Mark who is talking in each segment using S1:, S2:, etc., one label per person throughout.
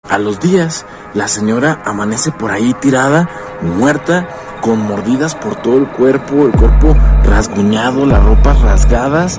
S1: A los días, la señora amanece por ahí tirada, muerta, con mordidas por todo el cuerpo rasguñado, las ropas rasgadas.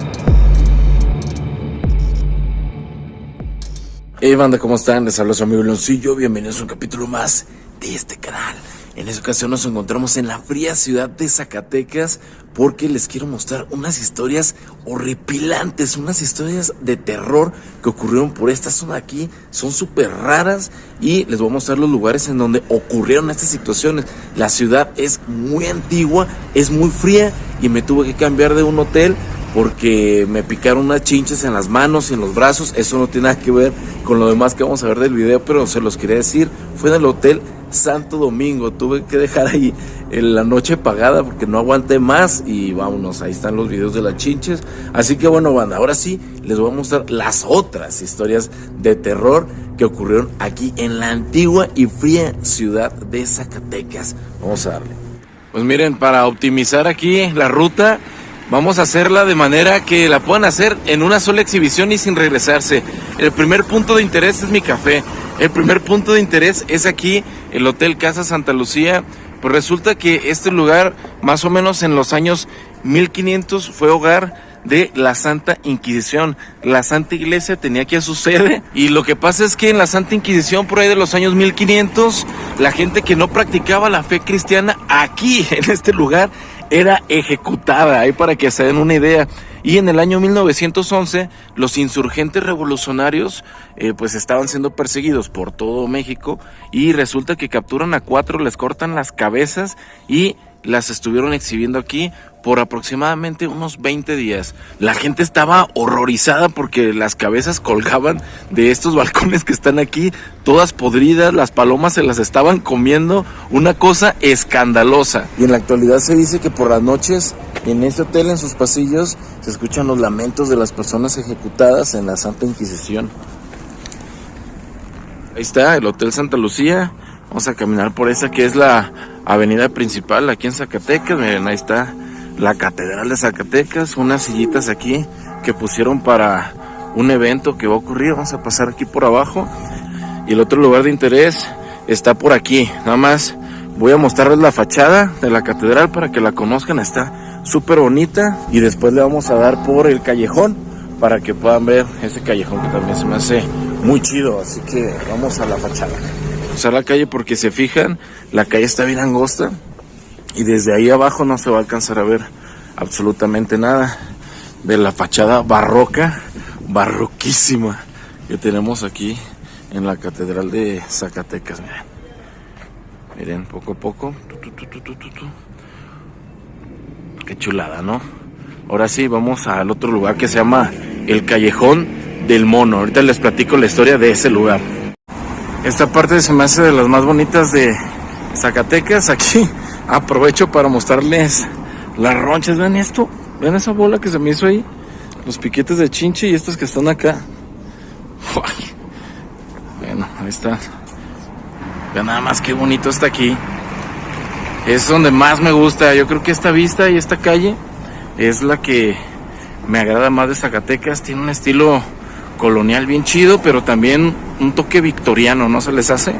S1: Hey banda, ¿cómo están? Les habla su amigo Leoncillo, bienvenidos a un capítulo más de este canal. En esta ocasión nos encontramos en la fría ciudad de Zacatecas porque les quiero mostrar unas historias horripilantes, unas historias de terror que ocurrieron por esta zona de aquí. Son súper raras y les voy a mostrar los lugares en donde ocurrieron estas situaciones. La ciudad es muy antigua, es muy fría y me tuve que cambiar de un hotel porque me picaron unas chinches en las manos y en los brazos. Eso no tiene nada que ver con lo demás que vamos a ver del video, pero se los quería decir. Fue en el hotel Santo Domingo, tuve que dejar ahí la noche pagada porque no aguanté más y vámonos, ahí están los videos de las chinches. Así que bueno banda, ahora sí les voy a mostrar las otras historias de terror que ocurrieron aquí en la antigua y fría ciudad de Zacatecas. Vamos a darle. Pues miren, para optimizar aquí la ruta, vamos a hacerla de manera que la puedan hacer en una sola exhibición y sin regresarse. El primer punto de interés es mi café. El primer punto de interés es aquí, el Hotel Casa Santa Lucía. Pues resulta que este lugar, más o menos en los años 1500, fue hogar de la Santa Inquisición. La Santa Iglesia tenía aquí a su sede. Y lo que pasa es que en la Santa Inquisición, por ahí de los años 1500, la gente que no practicaba la fe cristiana, aquí, en este lugar, era ejecutada, ahí para que se den una idea. Y en el año 1911 los insurgentes revolucionarios pues estaban siendo perseguidos por todo México y resulta que capturan a 4, les cortan las cabezas y las estuvieron exhibiendo aquí por aproximadamente unos 20 días. La gente estaba horrorizada porque las cabezas colgaban de estos balcones que están aquí, todas podridas, las palomas se las estaban comiendo, una cosa escandalosa. Y en la actualidad se dice que por las noches en este hotel, en sus pasillos, se escuchan los lamentos de las personas ejecutadas en la Santa Inquisición. Ahí está el Hotel Santa Lucía. Vamos a caminar por esa que es la avenida principal aquí en Zacatecas. Miren, ahí está la Catedral de Zacatecas, unas sillitas aquí que pusieron para un evento que va a ocurrir. Vamos a pasar aquí por abajo. Y el otro lugar de interés está por aquí. Nada más voy a mostrarles la fachada de la catedral para que la conozcan. Está súper bonita. Y después le vamos a dar por el callejón para que puedan ver ese callejón que también se me hace muy chido. Así que vamos a la fachada. Vamos a la calle porque se fijan, la calle está bien angosta. Y desde ahí abajo no se va a alcanzar a ver absolutamente nada de la fachada barroca, barroquísima que tenemos aquí en la Catedral de Zacatecas. Miren, poco a poco. Qué chulada, ¿no? Ahora sí, vamos al otro lugar que se llama el Callejón del Mono. Ahorita les platico la historia de ese lugar. Esta parte se me hace de las más bonitas de Zacatecas. Aquí aprovecho para mostrarles las ronchas. Vean esto, vean esa bola que se me hizo ahí, los piquetes de chinche y estos que están acá. Bueno, ahí está. Vean nada más qué bonito está aquí. Es donde más me gusta. Yo creo que esta vista y esta calle es la que me agrada más de Zacatecas. Tiene un estilo colonial bien chido, pero también un toque victoriano, ¿no se les hace?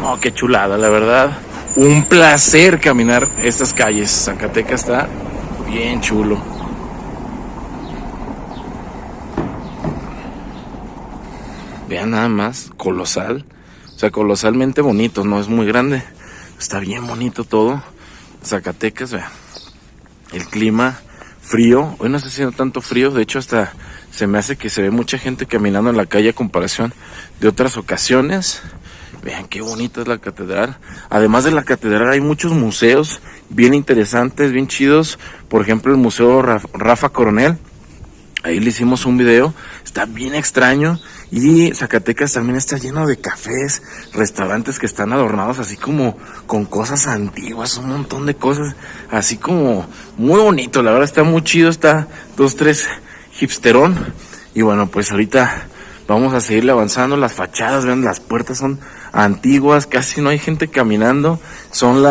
S1: Oh, qué chulada, la verdad. Un placer caminar estas calles. Zacatecas está bien chulo. Vean nada más, colosal. O sea, colosalmente bonito, no es muy grande. Está bien bonito todo. Zacatecas, vean. El clima frío. Hoy no está haciendo tanto frío, de hecho hasta se me hace que se ve mucha gente caminando en la calle a comparación de otras ocasiones. Vean qué bonita es la catedral. Además de la catedral hay muchos museos bien interesantes, bien chidos. Por ejemplo, el Museo Rafa Coronel. Ahí le hicimos un video. Está bien extraño. Y Zacatecas también está lleno de cafés, restaurantes que están adornados así como con cosas antiguas, un montón de cosas. Así como muy bonito, la verdad está muy chido. Está 2-3 hipsterón. Y bueno, pues ahorita vamos a seguirle avanzando. Las fachadas, vean, las puertas son antiguas, casi no hay gente caminando. Son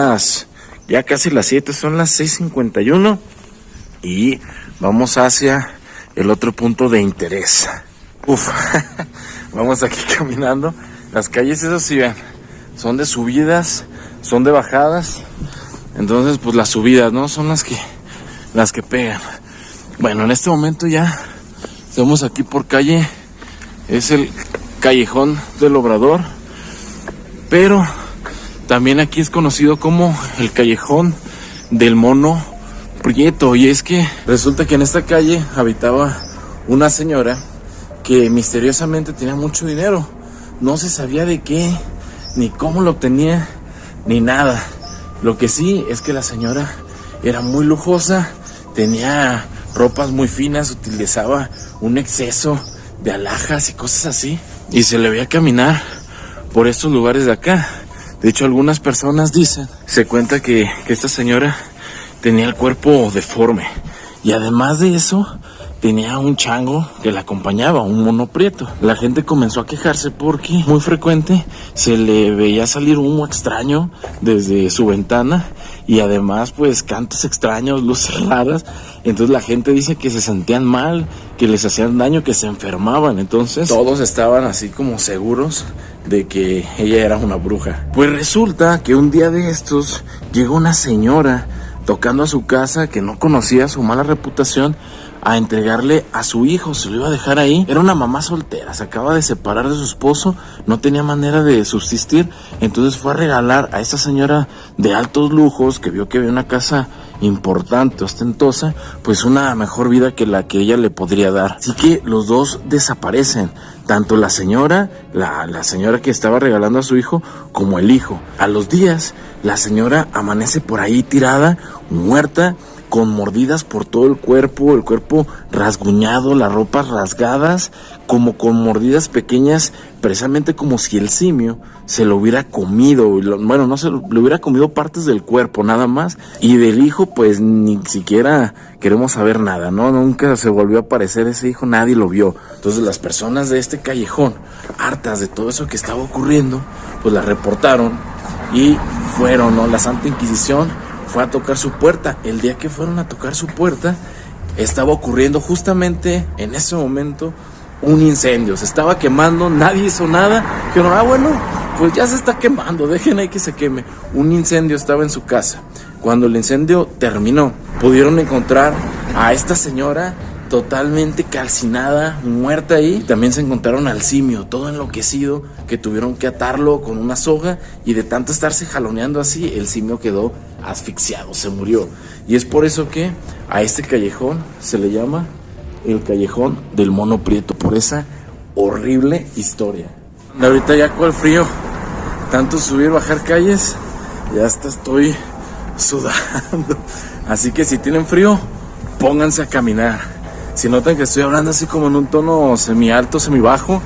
S1: ya casi las 7, son las 6:51. Y vamos hacia el otro punto de interés. Vamos aquí caminando. Las calles, eso sí, vean, son de subidas, son de bajadas. Entonces, pues las subidas, ¿no? Son las que pegan. Bueno, en este momento ya estamos aquí por calle. Es el Callejón del Obrador. Pero también aquí es conocido como el Callejón del Mono Prieto. Y es que resulta que en esta calle habitaba una señora que misteriosamente tenía mucho dinero. No se sabía de qué, ni cómo lo obtenía, ni nada. Lo que sí es que la señora era muy lujosa, tenía ropas muy finas, utilizaba un exceso de alhajas y cosas así. Y se le veía caminar por estos lugares de acá. De hecho, algunas personas dicen, se cuenta que esta señora tenía el cuerpo deforme. Y además de eso, tenía un chango que la acompañaba, un mono prieto. La gente comenzó a quejarse porque muy frecuente se le veía salir humo extraño desde su ventana y además pues cantos extraños, luces raras. Entonces la gente dice que se sentían mal, que les hacían daño, que se enfermaban. Entonces todos estaban así como seguros de que ella era una bruja. Pues resulta que un día de estos llegó una señora tocando a su casa que no conocía su mala reputación a entregarle a su hijo, se lo iba a dejar ahí. Era una mamá soltera, se acaba de separar de su esposo, no tenía manera de subsistir, entonces fue a regalar a esa señora de altos lujos, que vio que había una casa importante, ostentosa, pues una mejor vida que la que ella le podría dar. Así que los dos desaparecen, tanto la señora, la señora que estaba regalando a su hijo, como el hijo. A los días, la señora amanece por ahí tirada, muerta, con mordidas por todo el cuerpo rasguñado, las ropas rasgadas, como con mordidas pequeñas, precisamente como si el simio se lo hubiera comido. Bueno, no se lo hubiera comido partes del cuerpo, nada más. Y del hijo, pues ni siquiera queremos saber nada, ¿no? Nunca se volvió a aparecer ese hijo, nadie lo vio. Entonces las personas de este callejón, hartas de todo eso que estaba ocurriendo, pues la reportaron y fueron, ¿no? La Santa Inquisición fue a tocar su puerta. El día que fueron a tocar su puerta, estaba ocurriendo justamente en ese momento un incendio. Se estaba quemando, nadie hizo nada. Dijeron, bueno, pues ya se está quemando, dejen ahí que se queme. Un incendio estaba en su casa. Cuando el incendio terminó, pudieron encontrar a esta señora totalmente calcinada, muerta ahí. Y también se encontraron al simio, todo enloquecido, que tuvieron que atarlo con una soga. Y de tanto estarse jaloneando así, el simio quedó asfixiado, se murió. Y es por eso que a este callejón se le llama el Callejón del Mono Prieto, por esa horrible historia. Ahorita ya con el frío, tanto subir, bajar calles, ya hasta estoy sudando. Así que si tienen frío, pónganse a caminar. Si notan que estoy hablando así como en un tono semi alto, semi bajo,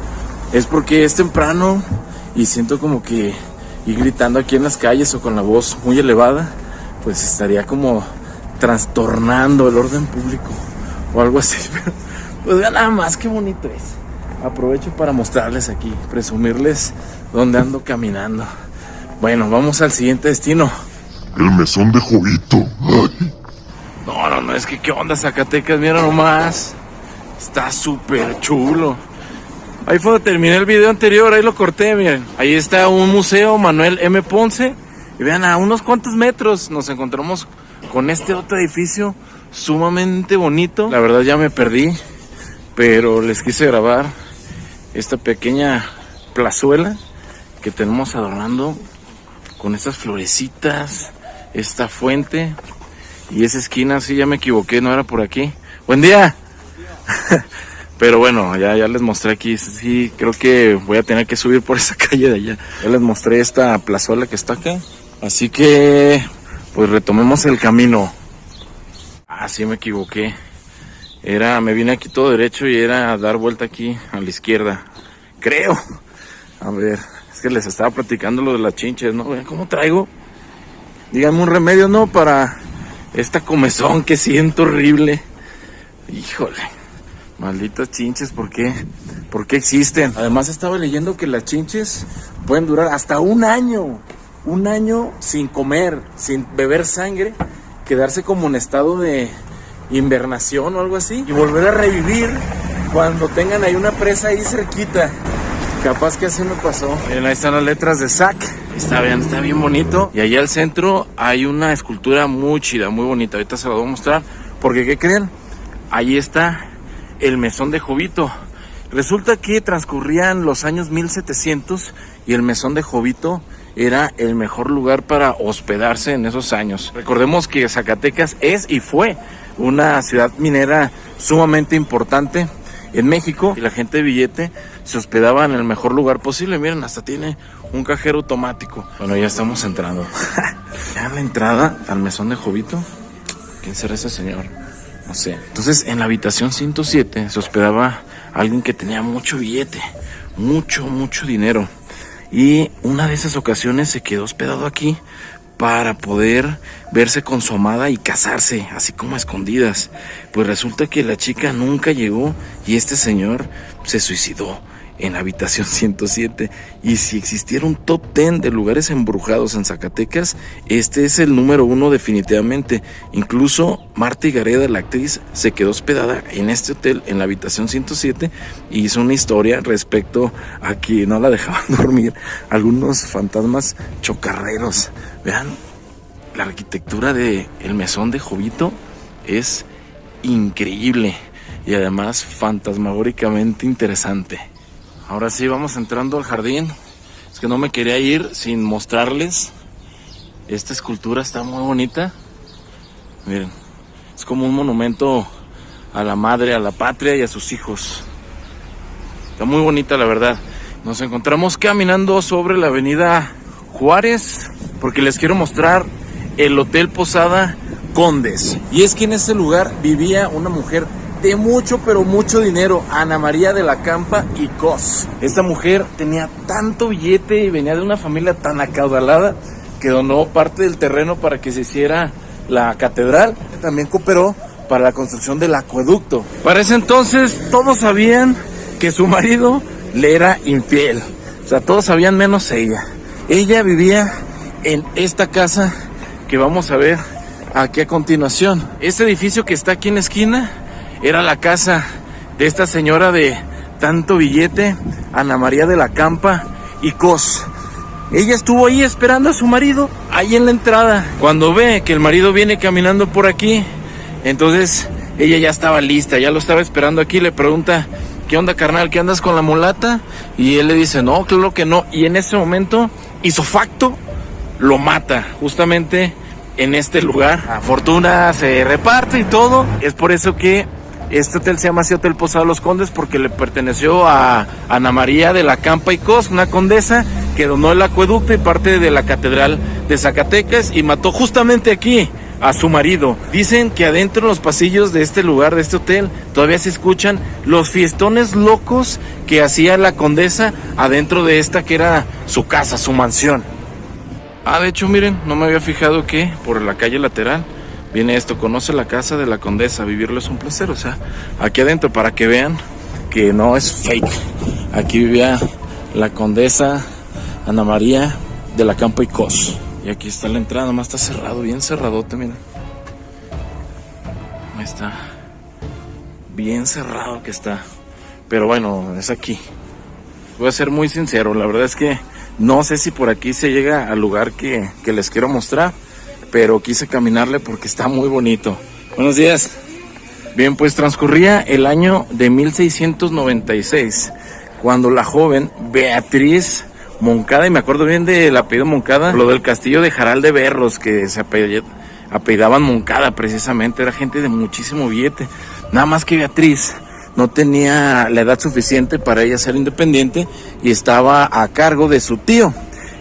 S1: es porque es temprano y siento como que ir gritando aquí en las calles o con la voz muy elevada, pues estaría como trastornando el orden público o algo así. Pero pues vean nada más qué bonito es. Aprovecho para mostrarles aquí, presumirles dónde ando caminando. Bueno, vamos al siguiente destino.
S2: El mesón de Jovito. Ay.
S1: No, es que qué onda Zacatecas, mira nomás. Está súper chulo. Ahí fue donde terminé el video anterior, ahí lo corté, miren. Ahí está un museo, Manuel M. Ponce. Y vean, a unos cuantos metros nos encontramos con este otro edificio sumamente bonito. La verdad ya me perdí, pero les quise grabar esta pequeña plazuela que tenemos adornando con estas florecitas, esta fuente y esa esquina. Sí, ya me equivoqué, no era por aquí. ¡Buen día! Pero bueno, ya les mostré aquí. Sí, creo que voy a tener que subir por esa calle de allá. Ya les mostré esta plazuela que está acá. Así que, pues retomemos el camino. Ah, sí me equivoqué. Me vine aquí todo derecho y era dar vuelta aquí a la izquierda. Creo. A ver, es que les estaba platicando lo de las chinches, ¿no? ¿Cómo traigo? Díganme un remedio, ¿no? Para esta comezón que siento horrible. Híjole. Malditas chinches, ¿por qué? ¿Por qué existen? Además estaba leyendo que las chinches pueden durar hasta un año. Un año sin comer, sin beber sangre, quedarse como en estado de invernación o algo así y volver a revivir cuando tengan ahí una presa ahí cerquita. Capaz que así me pasó. Miren, ahí están las letras de SAC. Está bien bonito. Y allá al centro hay una escultura muy chida, muy bonita. Ahorita se la voy a mostrar. Porque, ¿qué creen? Ahí está el mesón de Jovito. Resulta que transcurrían los años 1700 y el mesón de Jovito era el mejor lugar para hospedarse en esos años. Recordemos que Zacatecas es y fue una ciudad minera sumamente importante en México, y la gente de billete se hospedaba en el mejor lugar posible. Miren, hasta tiene un cajero automático. Bueno, ya estamos entrando. Ya la entrada al mesón de Jovito. ¿Quién será ese señor? No sé. Entonces, en la habitación 107 se hospedaba alguien que tenía mucho billete, mucho dinero. Y una de esas ocasiones se quedó hospedado aquí para poder verse con su amada y casarse, así como a escondidas. Pues resulta que la chica nunca llegó y este señor se suicidó en la habitación 107. Y si existiera un top 10 de lugares embrujados en Zacatecas, este es el número 1 definitivamente. Incluso Marta Higareda, la actriz, se quedó hospedada en este hotel, en la habitación 107, y hizo una historia respecto a que no la dejaban dormir algunos fantasmas chocarreros. Vean, la arquitectura de el mesón de Jovito es increíble y además fantasmagóricamente interesante. Ahora sí, vamos entrando al jardín. Es que no me quería ir sin mostrarles. Esta escultura está muy bonita. Miren, es como un monumento a la madre, a la patria y a sus hijos. Está muy bonita, la verdad. Nos encontramos caminando sobre la avenida Juárez, porque les quiero mostrar el Hotel Posada Condes. Y es que en este lugar vivía una mujer de mucho, pero mucho dinero, Ana María de la Campa y Cos. Esta mujer tenía tanto billete y venía de una familia tan acaudalada que donó parte del terreno para que se hiciera la catedral. También cooperó para la construcción del acueducto. Para ese entonces todos sabían que su marido le era infiel. O sea, todos sabían menos ella. Ella vivía en esta casa que vamos a ver aquí a continuación. Este edificio que está aquí en la esquina era la casa de esta señora de tanto billete, Ana María de la Campa y Cos. Ella estuvo ahí esperando a su marido, ahí en la entrada. Cuando ve que el marido viene caminando por aquí, entonces ella ya estaba lista, ya lo estaba esperando aquí. Le pregunta: ¿qué onda, carnal? ¿Qué andas con la mulata? Y él le dice: no, claro que no. Y en ese momento, isofacto, lo mata, justamente en este lugar. La fortuna se reparte y todo. Es por eso que este hotel se llama así, Hotel Posada Los Condes, porque le perteneció a Ana María de la Campa y Cos, una condesa que donó el acueducto y parte de la catedral de Zacatecas, y mató justamente aquí a su marido. Dicen que adentro en los pasillos de este lugar, de este hotel, todavía se escuchan los fiestones locos que hacía la condesa adentro de esta que era su casa, su mansión. De hecho, miren, no me había fijado que por la calle lateral viene esto: conoce la casa de la condesa, vivirlo es un placer. O sea, aquí adentro, para que vean que no es fake. Aquí vivía la condesa Ana María de la Campa y Cos. Y aquí está la entrada, nomás está cerrado, bien cerradote, miren. Ahí está. Bien cerrado que está. Pero bueno, es aquí. Voy a ser muy sincero, la verdad es que no sé si por aquí se llega al lugar que les quiero mostrar, pero quise caminarle porque está muy bonito. Buenos días. Bien, pues transcurría el año de 1696, cuando la joven Beatriz Moncada, y me acuerdo bien del apellido Moncada, lo del castillo de Jaral de Berros, que se apellidaban Moncada precisamente, era gente de muchísimo billete. Nada más que Beatriz no tenía la edad suficiente para ella ser independiente y estaba a cargo de su tío.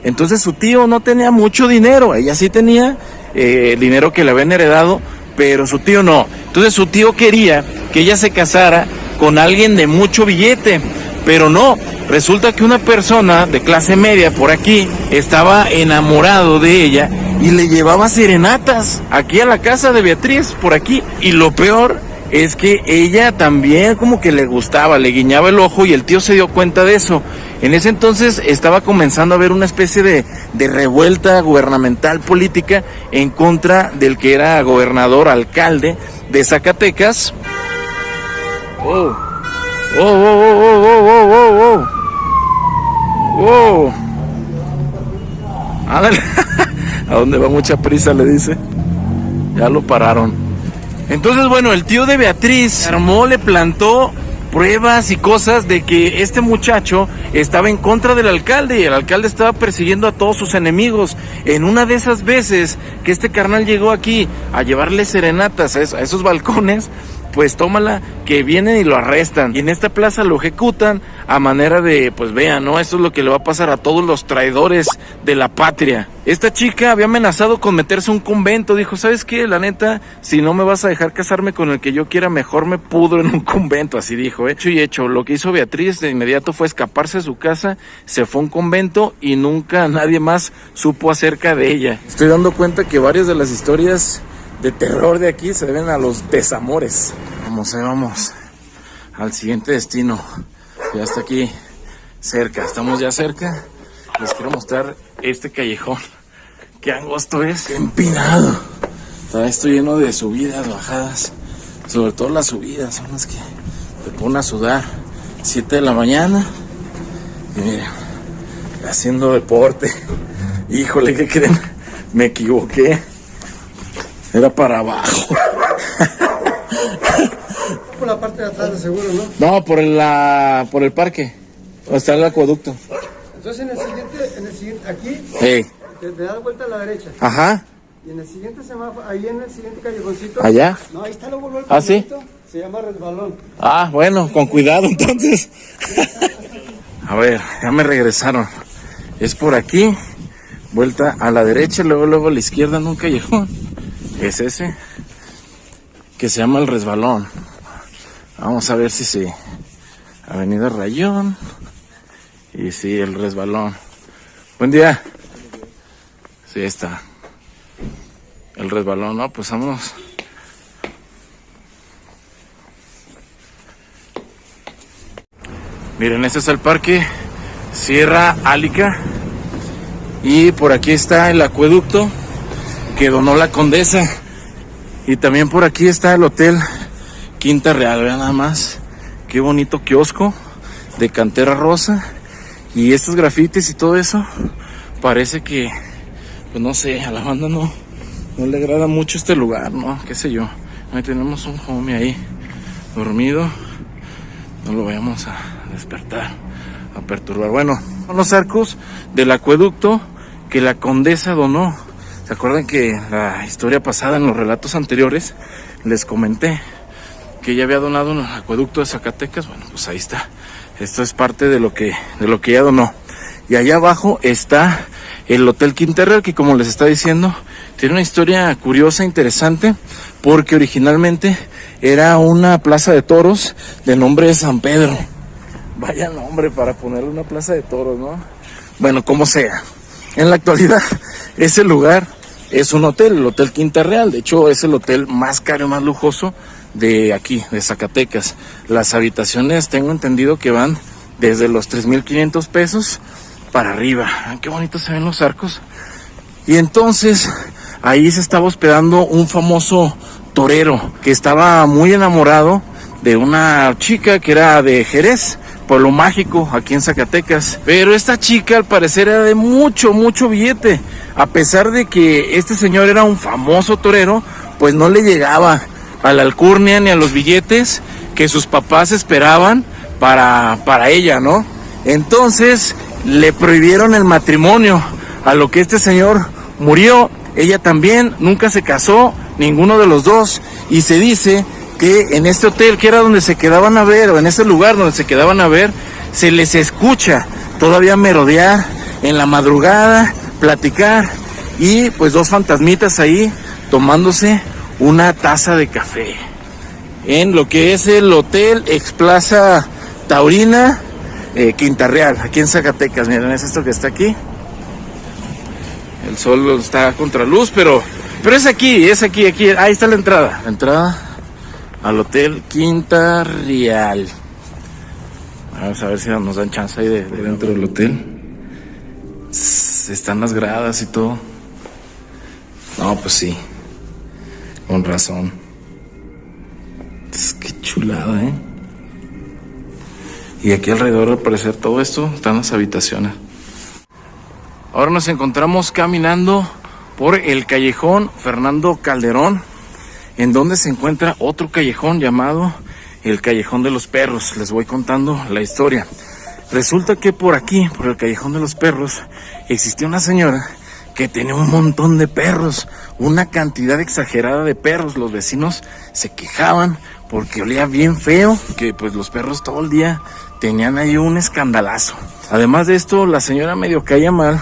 S1: Entonces su tío no tenía mucho dinero, ella sí tenía el dinero que le habían heredado, pero su tío no. Entonces su tío quería que ella se casara con alguien de mucho billete, pero no. Resulta que una persona de clase media por aquí estaba enamorado de ella y le llevaba serenatas aquí a la casa de Beatriz, por aquí. Y lo peor es que ella también como que le gustaba, le guiñaba el ojo, y el tío se dio cuenta de eso. En ese entonces estaba comenzando a haber una especie de revuelta gubernamental política en contra del que era gobernador, alcalde de Zacatecas. ¡Wow! Ándale. ¿A dónde va mucha prisa? Le dice. Ya lo pararon. Entonces, bueno, el tío de Beatriz armó, le plantó pruebas y cosas de que este muchacho estaba en contra del alcalde y el alcalde estaba persiguiendo a todos sus enemigos. En una de esas veces que este carnal llegó aquí a llevarle serenatas a esos balcones, pues tómala, que vienen y lo arrestan. Y en esta plaza lo ejecutan a manera de, pues vean, ¿no? Esto es lo que le va a pasar a todos los traidores de la patria. Esta chica había amenazado con meterse a un convento. Dijo, ¿sabes qué? La neta, si no me vas a dejar casarme con el que yo quiera, mejor me pudro en un convento. Así dijo, hecho y hecho. Lo que hizo Beatriz de inmediato fue escaparse de su casa, se fue a un convento y nunca nadie más supo acerca de ella. Estoy dando cuenta que varias de las historias de terror de aquí se deben a los desamores. Vamos al siguiente destino. Ya está aquí cerca, estamos ya cerca. Les quiero mostrar este callejón. Qué angosto es, qué empinado. Está esto lleno de subidas, bajadas. Sobre todo las subidas son las que te ponen a sudar. 7 de la mañana. Y miren, haciendo deporte. Híjole, ¿qué creen? Me equivoqué. Era para abajo.
S3: Por la parte de atrás de seguro, ¿no?
S1: No, por el parque. Donde está el acueducto.
S3: Entonces en el siguiente, aquí,
S1: Hey.
S3: te das vuelta a la derecha.
S1: Ajá.
S3: Y en el siguiente semáforo, ahí en el siguiente callejoncito.
S1: ¿Allá?
S3: No, ahí está luego el
S1: ¿Ah, sí?
S3: Se llama resbalón.
S1: Ah, bueno, con cuidado entonces. A ver, ya me regresaron. Es por aquí. Vuelta a la derecha, luego a la izquierda en un callejón. Es ese. Que se llama el resbalón. Vamos a ver si sí. Avenida Rayón. Y sí, el resbalón. Buen día. Sí, está. El resbalón, ¿no? Pues vámonos. Miren, este es el parque Sierra Álica. Y por aquí está el acueducto que donó la condesa. Y también por aquí está el hotel Quinta Real. Vean nada más. Qué bonito kiosco de cantera rosa. Y estos grafitis y todo eso. Parece que, pues no sé, a la banda no le agrada mucho este lugar, ¿no? Qué sé yo. Ahí tenemos un homie ahí dormido. No lo vayamos a despertar, a perturbar. Bueno, son los arcos del acueducto que la condesa donó. ¿Se acuerdan que la historia pasada, en los relatos anteriores, les comenté que ella había donado un acueducto de Zacatecas? Bueno, pues ahí está. Esto es parte de lo que ella donó. Y allá abajo está el Hotel Quinta Real, que como les estaba diciendo, tiene una historia curiosa, interesante, porque originalmente era una plaza de toros de nombre de San Pedro. Vaya nombre para ponerle una plaza de toros, ¿no? Bueno, como sea. En la actualidad, ese lugar es un hotel, el Hotel Quinta Real. De hecho, es el hotel más caro y más lujoso de aquí, de Zacatecas. Las habitaciones, tengo entendido que van desde los 3,500 pesos para arriba. Qué bonitos se ven los arcos. Y entonces, ahí se estaba hospedando un famoso torero que estaba muy enamorado de una chica que era de Jerez, pueblo mágico aquí en Zacatecas. Pero esta chica al parecer era de mucho billete. A pesar de que este señor era un famoso torero, pues no le llegaba a la alcurnia ni a los billetes que sus papás esperaban para ella, ¿no? Entonces le prohibieron el matrimonio, a lo que este señor murió. Ella también nunca se casó, ninguno de los dos. Y se dice que en este hotel, que era donde se quedaban a ver, o en este lugar donde se quedaban a ver, se les escucha todavía merodear en la madrugada, platicar, y pues dos fantasmitas ahí tomándose una taza de café en lo que es el Hotel Explaza Taurina Quinta Real, aquí en Zacatecas. Miren, es esto que está aquí. El sol está a contraluz, pero es aquí, ahí está la entrada al Hotel Quinta Real. Vamos a ver si nos dan chance ahí de dentro del hotel. Están las gradas y todo. No, pues sí, con razón. Qué chulada, Y aquí alrededor, al parecer, todo esto están las habitaciones. Ahora nos encontramos caminando por el callejón Fernando Calderón, en donde se encuentra otro callejón llamado el Callejón de los Perros. Les voy contando la historia. Resulta que por aquí, por el Callejón de los Perros, existía una señora que tenía un montón de perros, una cantidad exagerada de perros. Los vecinos se quejaban porque olía bien feo, que pues los perros todo el día tenían ahí un escandalazo. Además de esto, la señora medio caía mal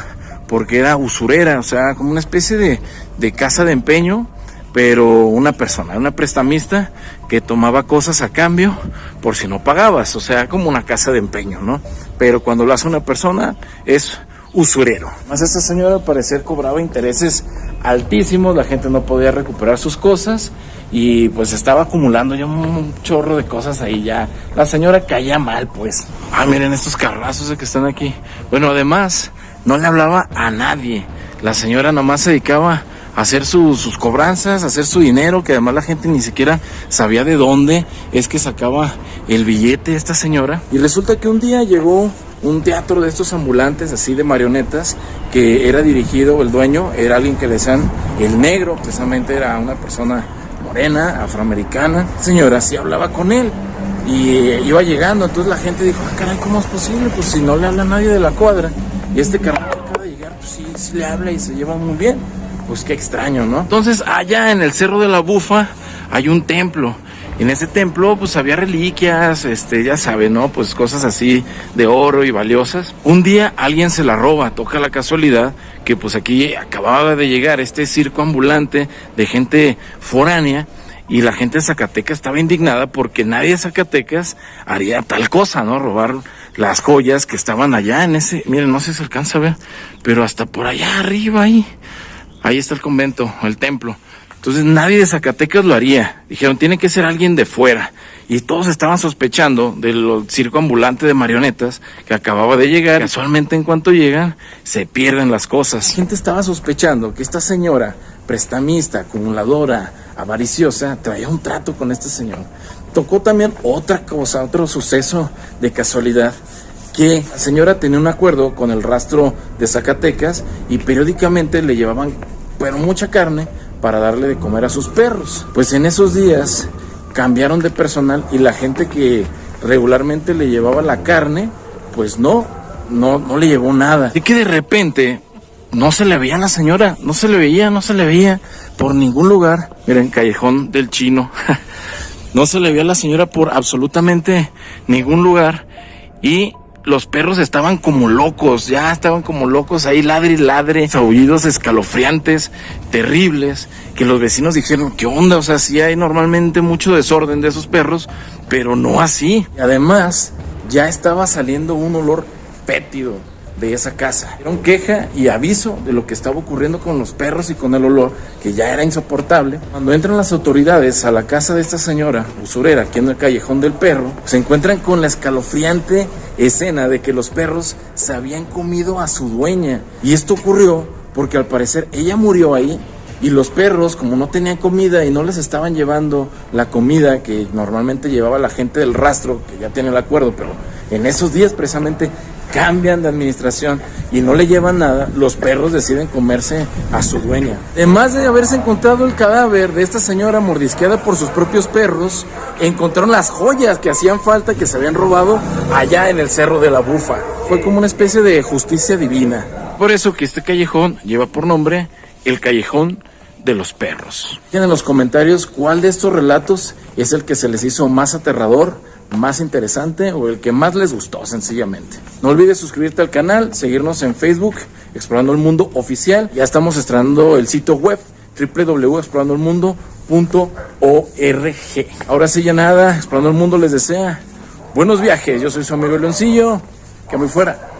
S1: porque era usurera, o sea, como una especie de casa de empeño, pero una prestamista que tomaba cosas a cambio por si no pagabas, o sea, como una casa de empeño, ¿no? Pero cuando lo hace una persona es usurero. Más esta señora al parecer cobraba intereses altísimos, la gente no podía recuperar sus cosas y pues estaba acumulando ya un chorro de cosas ahí ya. La señora caía mal, pues. Miren estos carrazos que están aquí. Bueno, además no le hablaba a nadie. La señora nomás se dedicaba a hacer sus cobranzas, a hacer su dinero, que además la gente ni siquiera sabía de dónde es que sacaba el billete esta señora. Y resulta que un día llegó un teatro de estos ambulantes, así de marionetas, que era dirigido, el dueño era alguien que le decían el negro, precisamente era una persona morena, afroamericana. La señora sí hablaba con él y iba llegando, entonces la gente dijo, caray, ¿cómo es posible? Pues si no le habla a nadie de la cuadra, y este carnal acaba de llegar, pues sí le habla y se lleva muy bien. Pues qué extraño, ¿no? Entonces allá en el Cerro de la Bufa hay un templo. En ese templo pues había reliquias, ya saben, ¿no? Pues cosas así de oro y valiosas. Un día alguien se la roba, toca la casualidad que pues aquí acababa de llegar este circo ambulante de gente foránea. Y la gente de Zacatecas estaba indignada porque nadie de Zacatecas haría tal cosa, ¿no? Robar las joyas que estaban allá en ese, miren, no sé si se alcanza a ver, pero hasta por allá arriba ahí está el convento, el templo. Entonces nadie de Zacatecas lo haría. Dijeron, tiene que ser alguien de fuera. Y todos estaban sospechando del circo ambulante de marionetas que acababa de llegar. Casualmente en cuanto llegan, se pierden las cosas. La gente estaba sospechando que esta señora, prestamista, acumuladora, avariciosa, traía un trato con este señor. Tocó también otra cosa, otro suceso de casualidad, que la señora tenía un acuerdo con el rastro de Zacatecas y periódicamente le llevaban, pero mucha carne para darle de comer a sus perros. Pues en esos días cambiaron de personal y la gente que regularmente le llevaba la carne, pues no le llevó nada. Y que de repente no se le veía a la señora, no se le veía por ningún lugar. Miren, Callejón del Chino. No se le veía a la señora por absolutamente ningún lugar y los perros estaban como locos, ahí ladre y ladre, aullidos escalofriantes, terribles, que los vecinos dijeron, ¿qué onda? O sea, sí hay normalmente mucho desorden de esos perros, pero no así. Y además, ya estaba saliendo un olor fétido de esa casa. Era un queja y aviso de lo que estaba ocurriendo con los perros y con el olor, que ya era insoportable. Cuando entran las autoridades a la casa de esta señora usurera, aquí en el Callejón del Perro, se encuentran con la escalofriante escena de que los perros se habían comido a su dueña. Y esto ocurrió porque al parecer ella murió ahí y los perros, como no tenían comida y no les estaban llevando la comida que normalmente llevaba la gente del rastro, que ya tiene el acuerdo, pero en esos días precisamente cambian de administración y no le llevan nada, los perros deciden comerse a su dueña. Además de haberse encontrado el cadáver de esta señora mordisqueada por sus propios perros, encontraron las joyas que hacían falta, que se habían robado allá en el Cerro de la Bufa. Fue como una especie de justicia divina. Por eso que este callejón lleva por nombre el Callejón de los Perros. Dejen en los comentarios cuál de estos relatos es el que se les hizo más aterrador, más interesante o el que más les gustó, sencillamente. No olvides suscribirte al canal, seguirnos en Facebook, Explorando el Mundo Oficial. Ya estamos estrenando el sitio web www.explorandoelmundo.org. Ahora sí, ya nada, Explorando el Mundo les desea buenos viajes. Yo soy su amigo Leoncillo, que muy fuera.